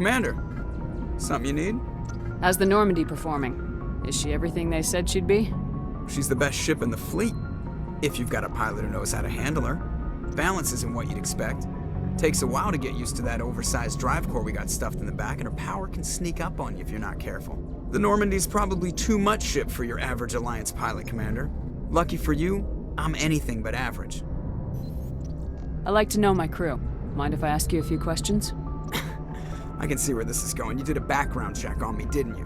Commander, something you need? How's the Normandy performing? Is she everything they said she'd be? She's the best ship in the fleet, if you've got a pilot who knows how to handle her. Balance isn't what you'd expect. Takes a while to get used to that oversized drive core we got stuffed in the back, and her power can sneak up on you if you're not careful. The Normandy's probably too much ship for your average Alliance pilot, Commander. Lucky for you, I'm anything but average. I like to know my crew. Mind if I ask you a few questions? I can see where this is going. You did a background check on me, didn't you?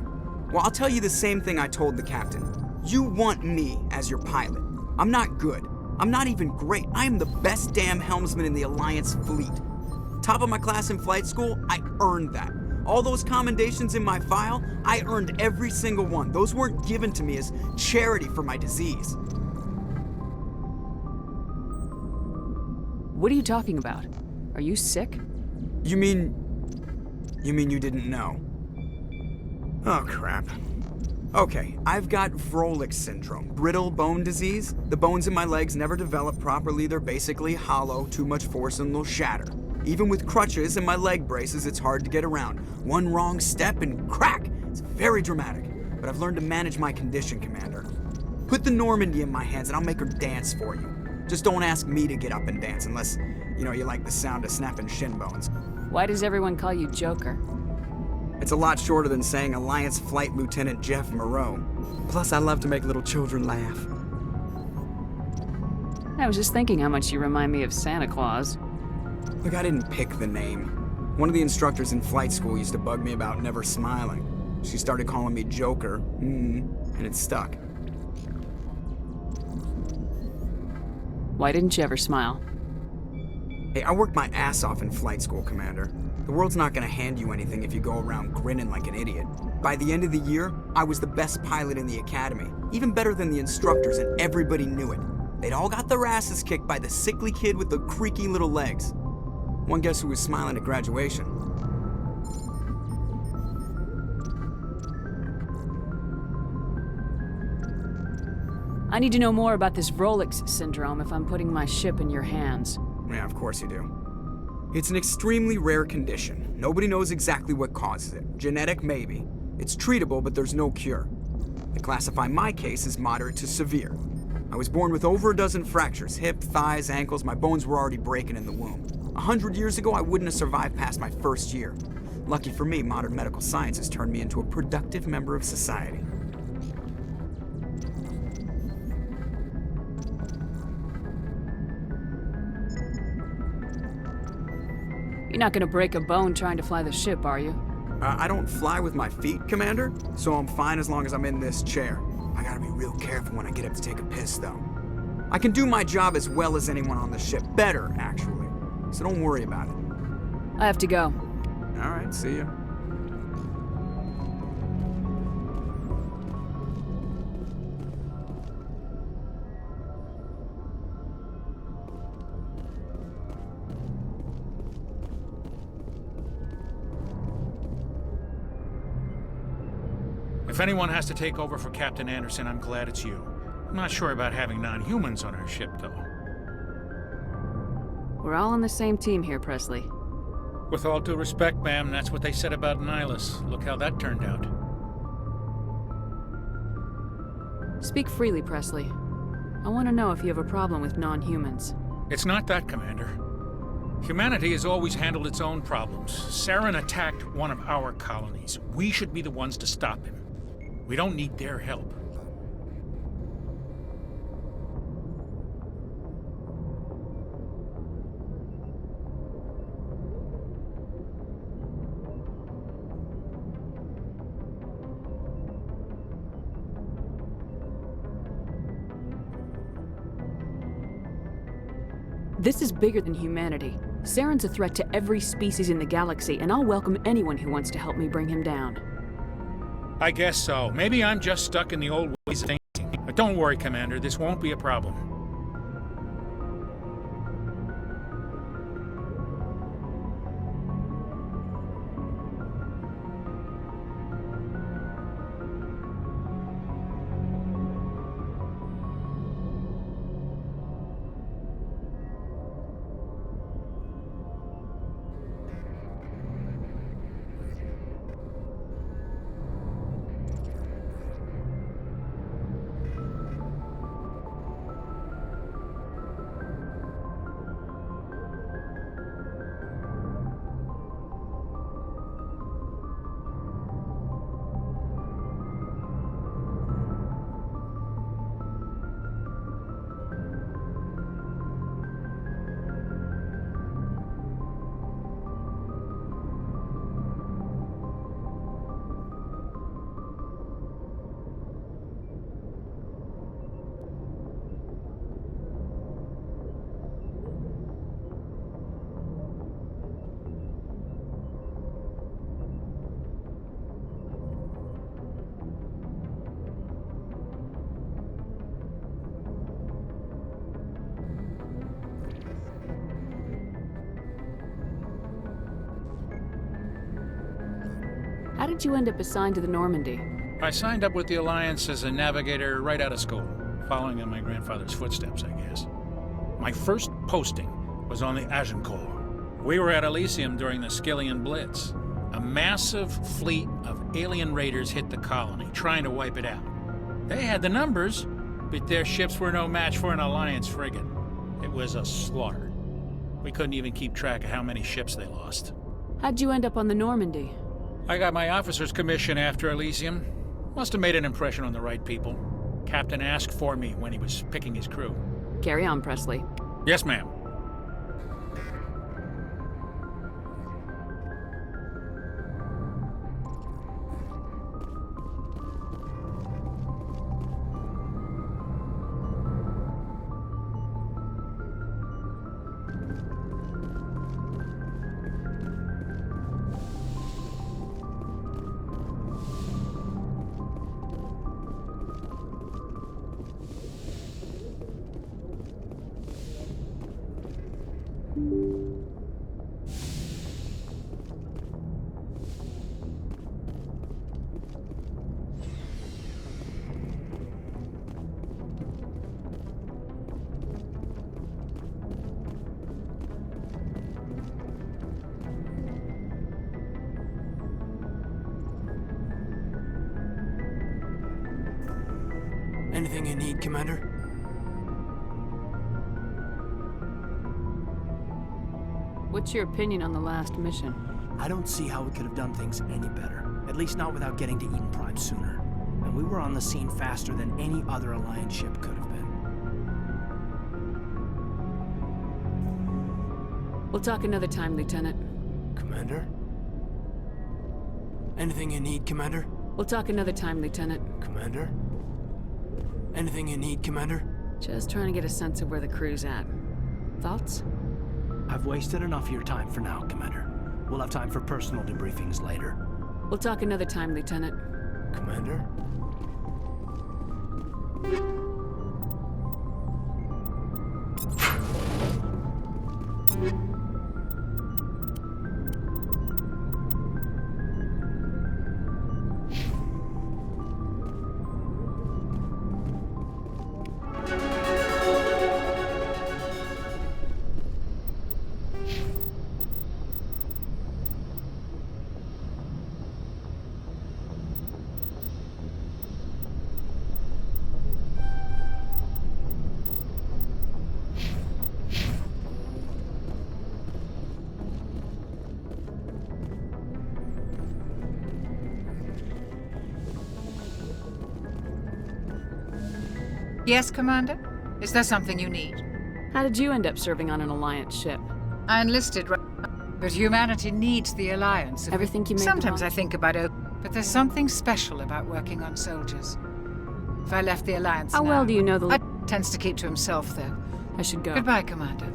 Well, I'll tell you the same thing I told the captain. You want me as your pilot. I'm not good. I'm not even great. I am the best damn helmsman in the Alliance fleet. Top of my class in flight school, I earned that. All those commendations in my file, I earned every single one. Those weren't given to me as charity for my disease. What are you talking about? Are you sick? You mean you didn't know? Oh, crap. Okay, I've got Vrolik syndrome, brittle bone disease. The bones in my legs never develop properly. They're basically hollow, too much force and they'll shatter. Even with crutches and my leg braces, it's hard to get around. One wrong step and crack! It's very dramatic, but I've learned to manage my condition, Commander. Put the Normandy in my hands and I'll make her dance for you. Just don't ask me to get up and dance unless, you like the sound of snapping shin bones. Why does everyone call you Joker? It's a lot shorter than saying Alliance Flight Lieutenant Jeff Moreau. Plus, I love to make little children laugh. I was just thinking how much you remind me of Santa Claus. Look, I didn't pick the name. One of the instructors in flight school used to bug me about never smiling. She started calling me Joker, and it stuck. Why didn't you ever smile? Hey, I worked my ass off in flight school, Commander. The world's not gonna hand you anything if you go around grinning like an idiot. By the end of the year, I was the best pilot in the academy, even better than the instructors, and everybody knew it. They'd all got their asses kicked by the sickly kid with the creaky little legs. One guess who was smiling at graduation? I need to know more about this Vrolik syndrome if I'm putting my ship in your hands. Yeah, of course you do. It's an extremely rare condition. Nobody knows exactly what causes it. Genetic, maybe. It's treatable, but there's no cure. They classify my case as moderate to severe. I was born with over a dozen fractures, hip, thighs, ankles. My bones were already breaking in the womb. 100 years ago, I wouldn't have survived past my first year. Lucky for me, modern medical science has turned me into a productive member of society. You're not gonna break a bone trying to fly the ship, are you? I don't fly with my feet, Commander, so I'm fine as long as I'm in this chair. I gotta be real careful when I get up to take a piss, though. I can do my job as well as anyone on the ship. Better, actually. So don't worry about it. I have to go. All right, see ya. If anyone has to take over for Captain Anderson, I'm glad it's you. I'm not sure about having non-humans on our ship, though. We're all on the same team here, Presley. With all due respect, ma'am, that's what they said about Nihilus. Look how that turned out. Speak freely, Presley. I want to know if you have a problem with non-humans. It's not that, Commander. Humanity has always handled its own problems. Saren attacked one of our colonies. We should be the ones to stop him. We don't need their help. This is bigger than humanity. Saren's a threat to every species in the galaxy, and I'll welcome anyone who wants to help me bring him down. I guess so. Maybe I'm just stuck in the old ways of thinking. But don't worry, Commander, this won't be a problem. How did you end up assigned to the Normandy? I signed up with the Alliance as a navigator right out of school, following in my grandfather's footsteps, I guess. My first posting was on the Agincourt. We were at Elysium during the Skillian Blitz. A massive fleet of alien raiders hit the colony, trying to wipe it out. They had the numbers, but their ships were no match for an Alliance frigate. It was a slaughter. We couldn't even keep track of how many ships they lost. How'd you end up on the Normandy? I got my officer's commission after Elysium. Must have made an impression on the right people. Captain asked for me when he was picking his crew. Carry on, Presley. Yes, ma'am. Anything you need, Commander? What's your opinion on the last mission? I don't see how we could have done things any better. At least not without getting to Eden Prime sooner. And we were on the scene faster than any other Alliance ship could have been. We'll talk another time, Lieutenant. Commander? Anything you need, Commander? We'll talk another time, Lieutenant. Commander? Anything you need, Commander? Just trying to get a sense of where the crew's at. Thoughts? I've wasted enough of your time for now, Commander. We'll have time for personal debriefings later. We'll talk another time, Lieutenant. Commander? Yes, Commander? Is there something you need? How did you end up serving on an Alliance ship? I enlisted, but humanity needs the Alliance. Ever think you made the Sometimes wrong- I think about it, but there's something special about working on soldiers. If I left the Alliance How now, well do you know the... I tends to keep to himself, though. I should go. Goodbye, Commander.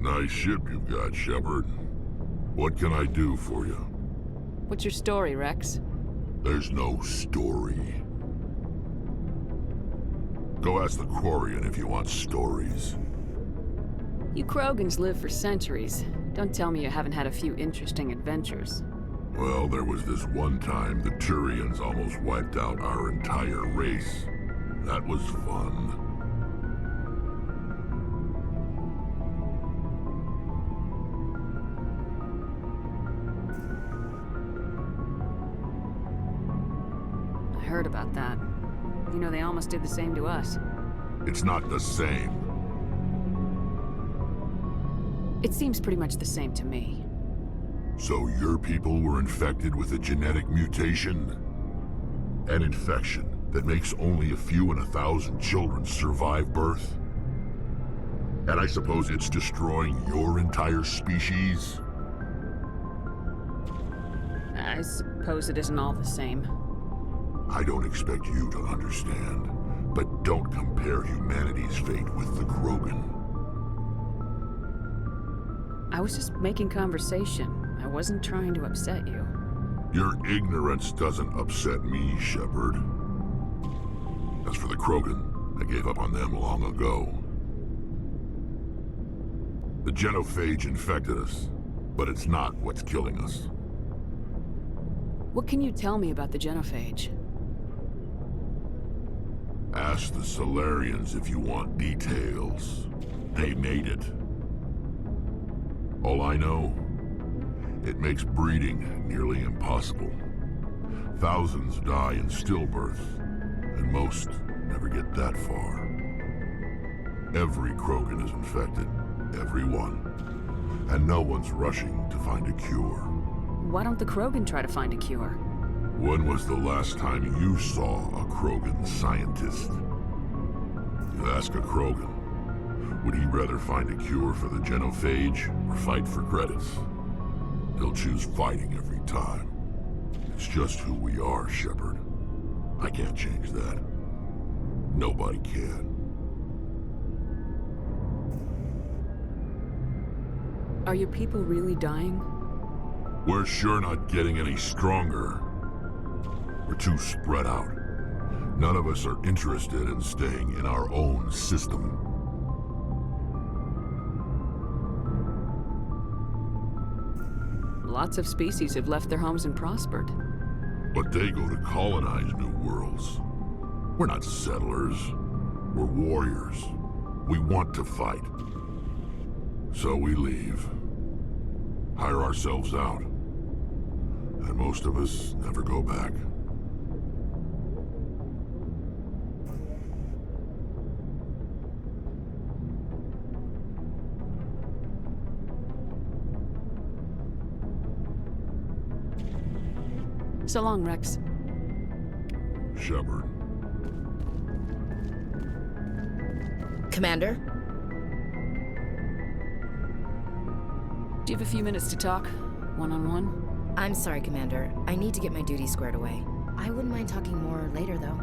Nice ship you've got, Shepard. What can I do for you? What's your story, Rex? There's no story. Go ask the Quarian if you want stories. You Krogans live for centuries. Don't tell me you haven't had a few interesting adventures. Well, there was this one time the Turians almost wiped out our entire race. That was fun. I heard about that. You know, they almost did the same to us. It's not the same. It seems pretty much the same to me. So your people were infected with a genetic mutation? An infection that makes only a few in 1,000 children survive birth? And I suppose it's destroying your entire species? I suppose it isn't all the same. I don't expect you to understand, but don't compare humanity's fate with the Krogan. I was just making conversation. I wasn't trying to upset you. Your ignorance doesn't upset me, Shepard. As for the Krogan, I gave up on them long ago. The genophage infected us, but it's not what's killing us. What can you tell me about the genophage? Ask the Solarians if you want details. They made it. All I know, it makes breeding nearly impossible. Thousands die in stillbirth, and most never get that far. Every Krogan is infected, every one. And no one's rushing to find a cure. Why don't the Krogan try to find a cure? When was the last time you saw a Krogan scientist? You ask a Krogan, would he rather find a cure for the genophage or fight for credits? He'll choose fighting every time. It's just who we are, Shepard. I can't change that. Nobody can. Are your people really dying? We're sure not getting any stronger. We're too spread out. None of us are interested in staying in our own system. Lots of species have left their homes and prospered. But they go to colonize new worlds. We're not settlers. We're warriors. We want to fight. So we leave. Hire ourselves out. And most of us never go back. So long, Rex. Shepard. Commander? Do you have a few minutes to talk? One-on-one? I'm sorry, Commander. I need to get my duties squared away. I wouldn't mind talking more later, though.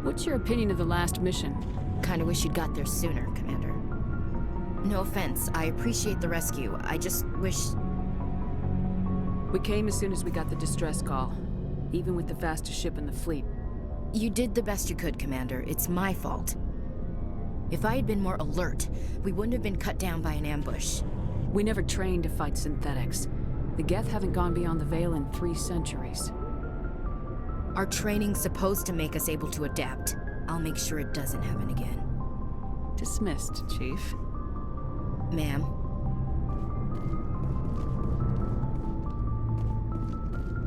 What's your opinion of the last mission? Kinda wish you'd got there sooner, Commander. No offense, I appreciate the rescue. I just wish... We came as soon as we got the distress call, even with the fastest ship in the fleet. You did the best you could, Commander. It's my fault. If I had been more alert, we wouldn't have been cut down by an ambush. We never trained to fight synthetics. The Geth haven't gone beyond the Veil in 3 centuries. Our training's supposed to make us able to adapt. I'll make sure it doesn't happen again. Dismissed, Chief. Ma'am.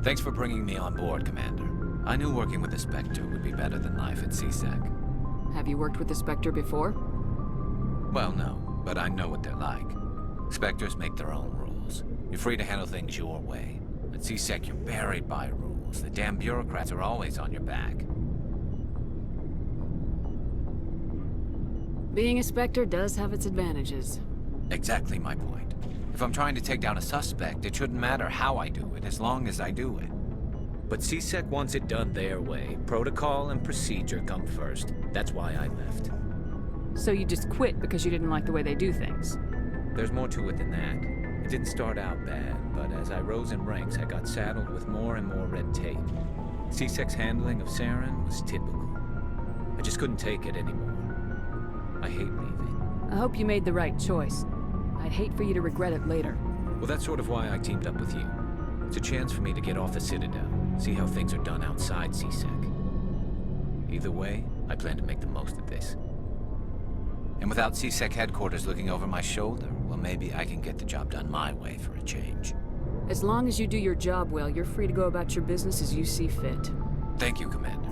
Thanks for bringing me on board, Commander. I knew working with the Spectre would be better than life at CSEC. Have you worked with the Spectre before? Well, no, but I know what they're like. Spectres make their own rules. You're free to handle things your way. At CSEC, you're buried by rules. The damn bureaucrats are always on your back. Being a Spectre does have its advantages. Exactly my point. If I'm trying to take down a suspect, it shouldn't matter how I do it, as long as I do it. But CSEC wants it done their way. Protocol and procedure come first. That's why I left. So you just quit because you didn't like the way they do things? There's more to it than that. It didn't start out bad, but as I rose in ranks, I got saddled with more and more red tape. CSEC's handling of Saren was typical. I just couldn't take it anymore. I hate leaving. I hope you made the right choice. I'd hate for you to regret it later. Well, that's sort of why I teamed up with you. It's a chance for me to get off the Citadel, see how things are done outside CSEC. Either way, I plan to make the most of this. And without CSEC headquarters looking over my shoulder, well, maybe I can get the job done my way for a change. As long as you do your job well, you're free to go about your business as you see fit. Thank you, Commander.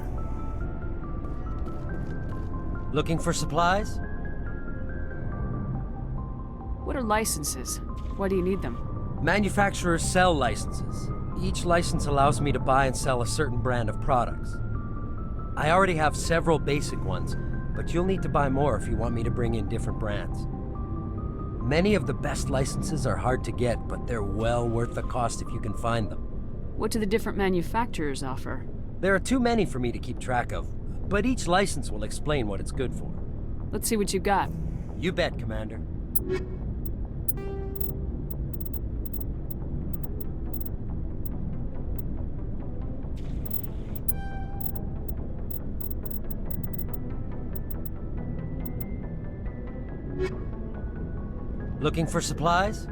Looking for supplies? What are licenses? Why do you need them? Manufacturers sell licenses. Each license allows me to buy and sell a certain brand of products. I already have several basic ones, but you'll need to buy more if you want me to bring in different brands. Many of the best licenses are hard to get, but they're well worth the cost if you can find them. What do the different manufacturers offer? There are too many for me to keep track of, but each license will explain what it's good for. Let's see what you got. You bet, Commander. Looking for supplies?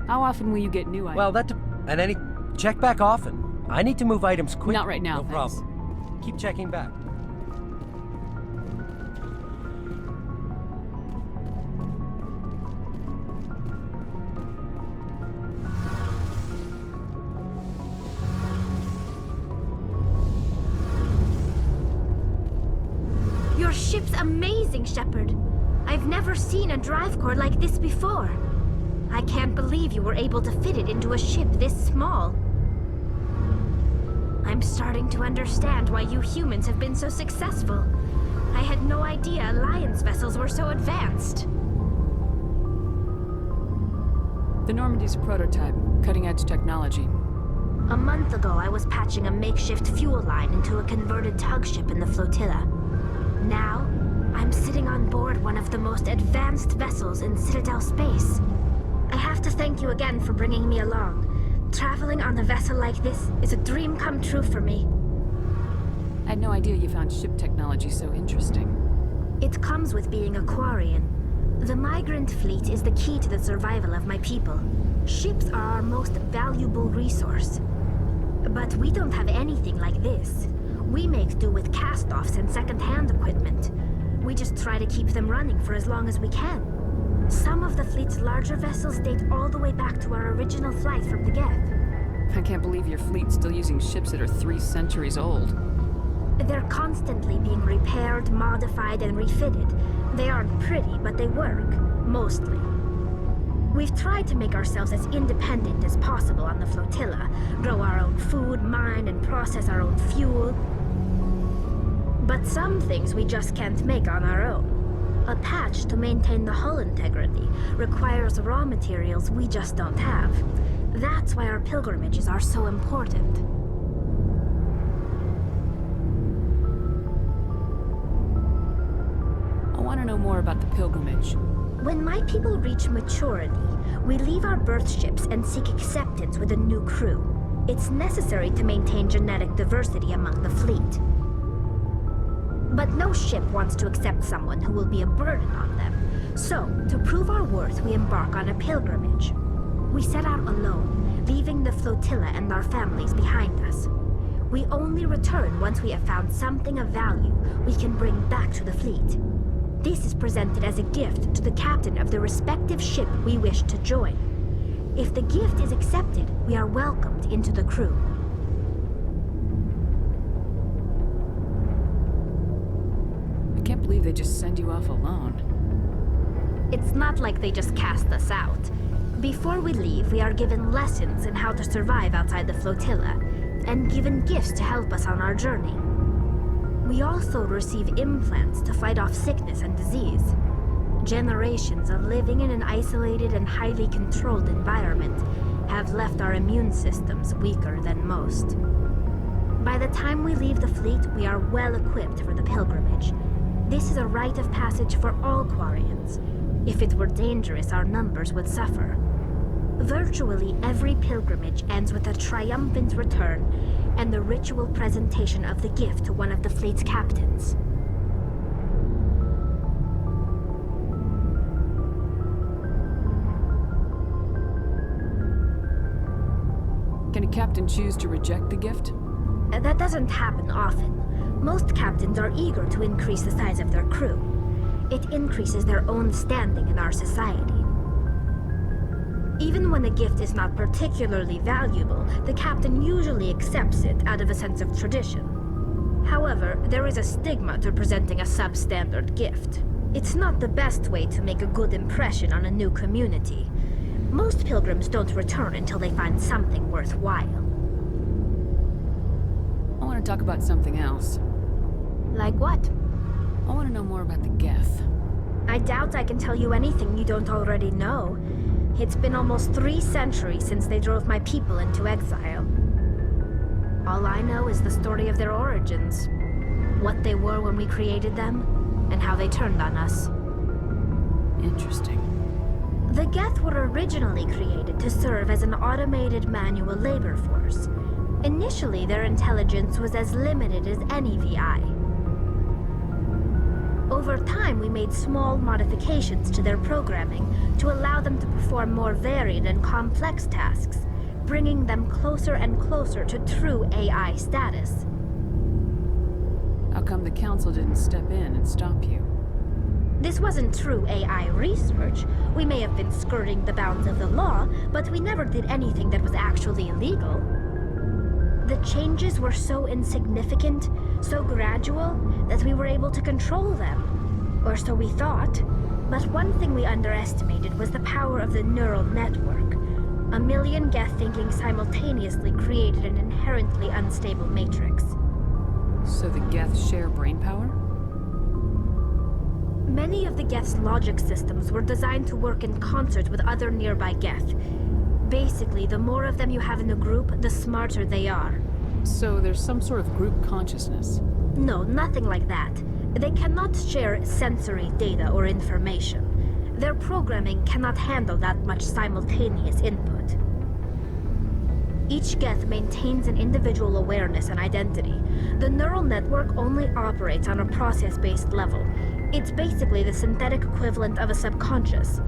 How often will you get new items? Well, check back often. I need to move items quickly. Not right now, No thanks. problem. Keep checking back. Your ship's amazing, Shepard. I've never seen a drive core like this before. I can't believe you were able to fit it into a ship this small. I'm starting to understand why you humans have been so successful. I had no idea Alliance vessels were so advanced. The Normandy's a prototype, cutting-edge technology. A month ago, I was patching a makeshift fuel line into a converted tug ship in the flotilla. Now, I'm sitting on board one of the most advanced vessels in Citadel space. I have to thank you again for bringing me along. Traveling on a vessel like this is a dream come true for me. I had no idea you found ship technology so interesting. It comes with being a Quarian. The migrant fleet is the key to the survival of my people. Ships are our most valuable resource. But we don't have anything like this. We make do with cast-offs and second-hand equipment. We just try to keep them running for as long as we can. Some of the fleet's larger vessels date all the way back to our original flight from the Geth. I can't believe your fleet's still using ships that are 3 centuries old. They're constantly being repaired, modified, and refitted. They aren't pretty, but they work. Mostly. We've tried to make ourselves as independent as possible on the flotilla, grow our own food, mine, and process our own fuel. But some things we just can't make on our own. A patch to maintain the hull integrity requires raw materials we just don't have. That's why our pilgrimages are so important. I want to know more about the pilgrimage. When my people reach maturity, we leave our birth ships and seek acceptance with a new crew. It's necessary to maintain genetic diversity among the fleet. But no ship wants to accept someone who will be a burden on them. So, to prove our worth, we embark on a pilgrimage. We set out alone, leaving the flotilla and our families behind us. We only return once we have found something of value we can bring back to the fleet. This is presented as a gift to the captain of the respective ship we wish to join. If the gift is accepted, we are welcomed into the crew. I can't believe they just send you off alone. It's not like they just cast us out. Before we leave, we are given lessons in how to survive outside the flotilla, and given gifts to help us on our journey. We also receive implants to fight off sickness and disease. Generations of living in an isolated and highly controlled environment have left our immune systems weaker than most. By the time we leave the fleet, we are well equipped for the pilgrimage. This is a rite of passage for all Quarians. If it were dangerous, our numbers would suffer. Virtually every pilgrimage ends with a triumphant return and the ritual presentation of the gift to one of the fleet's captains. Can a captain choose to reject the gift? That doesn't happen often. Most captains are eager to increase the size of their crew. It increases their own standing in our society. Even when a gift is not particularly valuable, the captain usually accepts it out of a sense of tradition. However, there is a stigma to presenting a substandard gift. It's not the best way to make a good impression on a new community. Most pilgrims don't return until they find something worthwhile. I want to talk about something else. Like what? I want to know more about the Geth. I doubt I can tell you anything you don't already know. It's been almost 3 centuries since they drove my people into exile. All I know is the story of their origins. What they were when we created them, and how they turned on us. Interesting. The Geth were originally created to serve as an automated manual labor force. Initially, their intelligence was as limited as any VI. Over time, we made small modifications to their programming to allow them to perform more varied and complex tasks, bringing them closer and closer to true AI status. How come the Council didn't step in and stop you? This wasn't true AI research. We may have been skirting the bounds of the law, but we never did anything that was actually illegal. The changes were so insignificant, so gradual, that we were able to control them. Or so we thought. But one thing we underestimated was the power of the neural network. 1 million Geth thinking simultaneously created an inherently unstable matrix. So the Geth share brainpower? Many of the Geth's logic systems were designed to work in concert with other nearby Geth. Basically, the more of them you have in a group, the smarter they are. So there's some sort of group consciousness? No, nothing like that. They cannot share sensory data or information. Their programming cannot handle that much simultaneous input. Each Geth maintains an individual awareness and identity. The neural network only operates on a process-based level. It's basically the synthetic equivalent of a subconscious.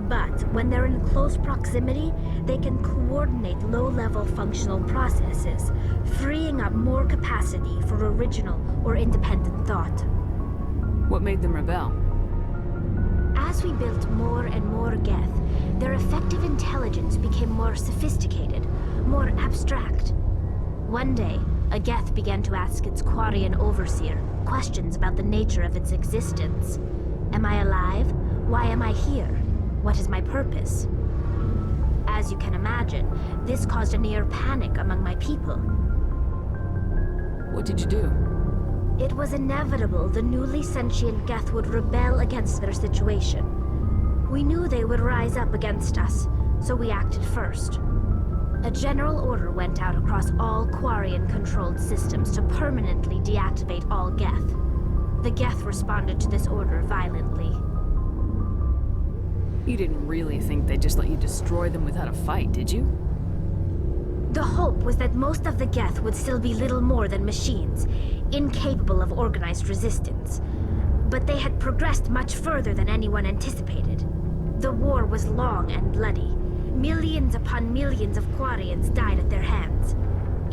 But when they're in close proximity, they can coordinate low-level functional processes, freeing up more capacity for original or independent thought. What made them rebel? As we built more and more Geth, their effective intelligence became more sophisticated, more abstract. One day, a Geth began to ask its Quarian overseer questions about the nature of its existence. Am I alive? Why am I here? What is my purpose? As you can imagine, this caused a near panic among my people. What did you do? It was inevitable the newly sentient Geth would rebel against their situation. We knew they would rise up against us, so we acted first. A general order went out across all Quarian-controlled systems to permanently deactivate all Geth. The Geth responded to this order violently. You didn't really think they'd just let you destroy them without a fight, did you? The hope was that most of the Geth would still be little more than machines, incapable of organized resistance. But they had progressed much further than anyone anticipated. The war was long and bloody. Millions upon millions of Quarians died at their hands.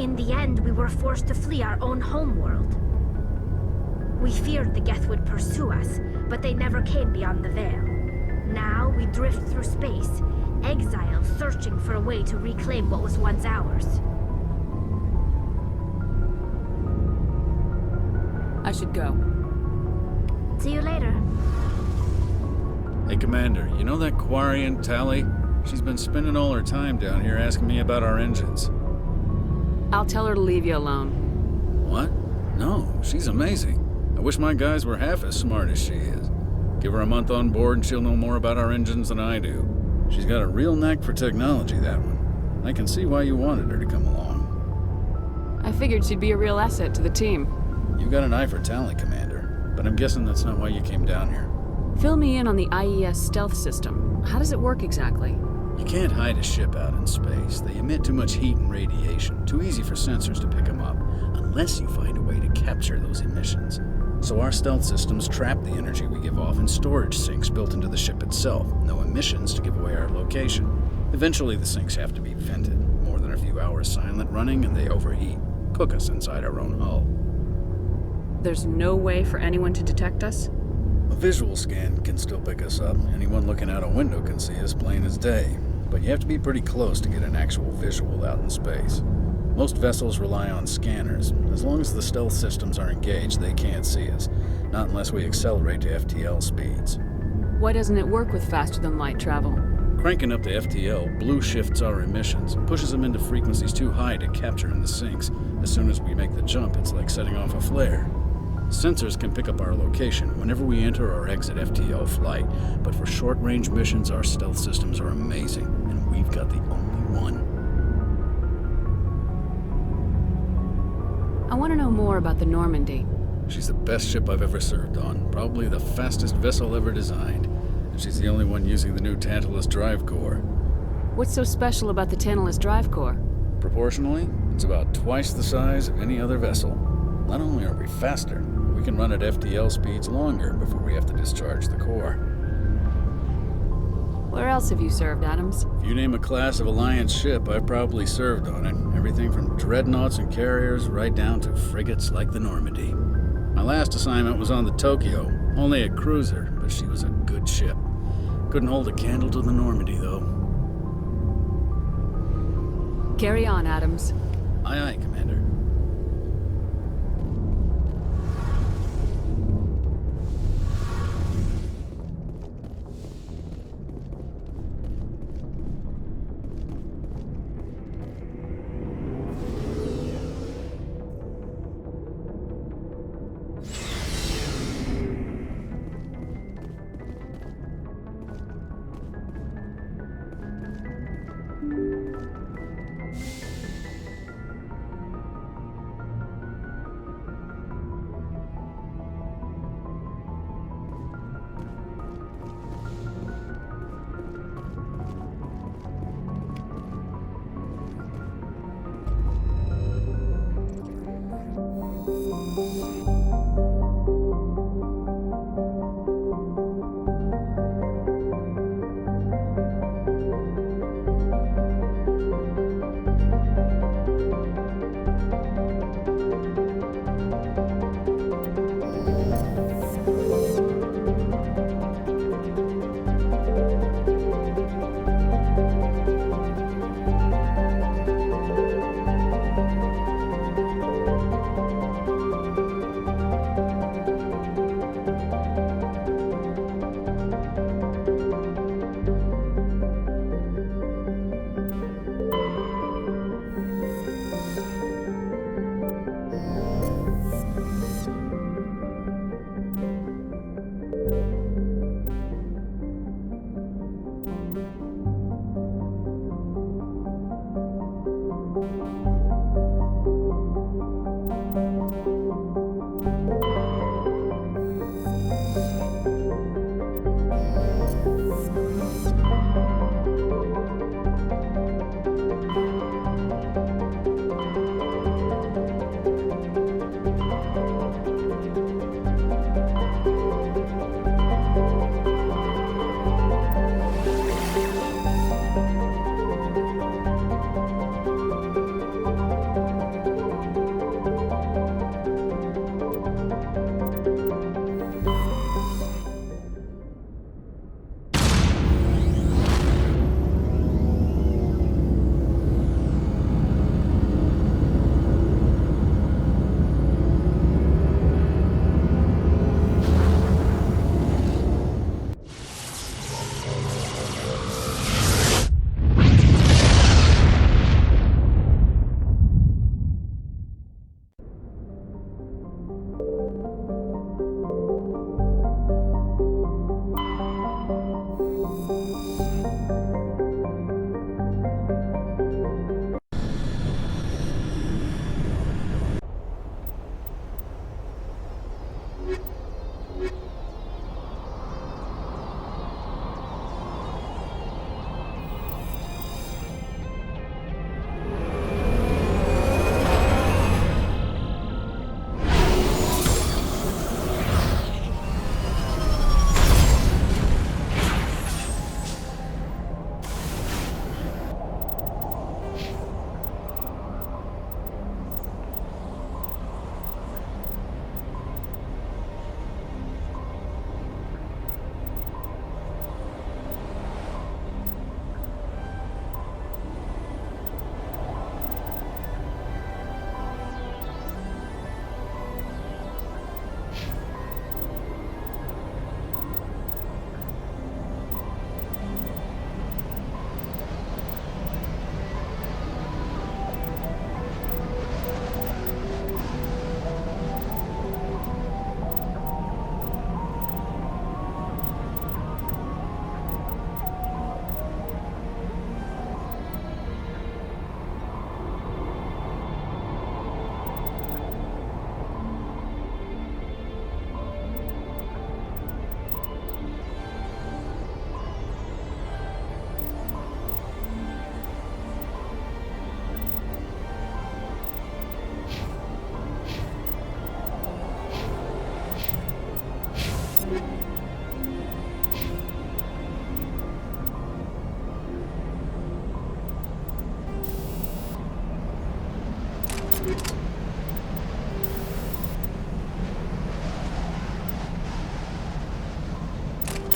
In the end, we were forced to flee our own homeworld. We feared the Geth would pursue us, but they never came beyond the Veil. Now we drift through space, exiles searching for a way to reclaim what was once ours. I should go. See you later. Hey, Commander, you know that Quarian Tally? She's been spending all her time down here asking me about our engines. I'll tell her to leave you alone. What? No, she's amazing. I wish my guys were half as smart as she is. Give her a month on board and she'll know more about our engines than I do. She's got a real knack for technology, that one. I can see why you wanted her to come along. I figured she'd be a real asset to the team. You got an eye for talent, Commander, but I'm guessing that's not why you came down here. Fill me in on the IES stealth system. How does it work exactly? You can't hide a ship out in space. They emit too much heat and radiation. Too easy for sensors to pick them up, unless you find a way to capture those emissions. So our stealth systems trap the energy we give off in storage sinks built into the ship itself. No emissions to give away our location. Eventually the sinks have to be vented. More than a few hours silent running and they overheat. Cook us inside our own hull. There's no way for anyone to detect us? A visual scan can still pick us up. Anyone looking out a window can see us plain as day. But you have to be pretty close to get an actual visual out in space. Most vessels rely on scanners. As long as the stealth systems are engaged, they can't see us. Not unless we accelerate to FTL speeds. Why doesn't it work with faster-than-light travel? Cranking up to FTL blue shifts our emissions, pushes them into frequencies too high to capture in the sinks. As soon as we make the jump, it's like setting off a flare. Sensors can pick up our location whenever we enter or exit FTL flight, but for short-range missions, our stealth systems are amazing, and we've got the only one. I want to know more about the Normandy. She's the best ship I've ever served on, probably the fastest vessel ever designed, and she's the only one using the new Tantalus drive core. What's so special about the Tantalus drive core? Proportionally, it's about twice the size of any other vessel. Not only are we faster, we can run at FTL speeds longer before we have to discharge the core. Where else have you served, Adams? If you name a class of Alliance ship, I've probably served on it. Everything from dreadnoughts and carriers right down to frigates like the Normandy. My last assignment was on the Tokyo, only a cruiser, but she was a good ship. Couldn't hold a candle to the Normandy, though. Carry on, Adams. Aye, aye, Commander.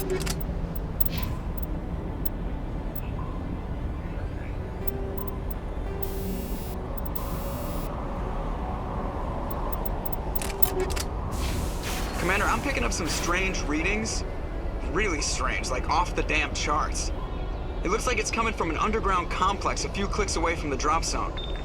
Commander, I'm picking up some strange readings. Really strange, like off the damn charts. It looks like it's coming from an underground complex a few clicks away from the drop zone.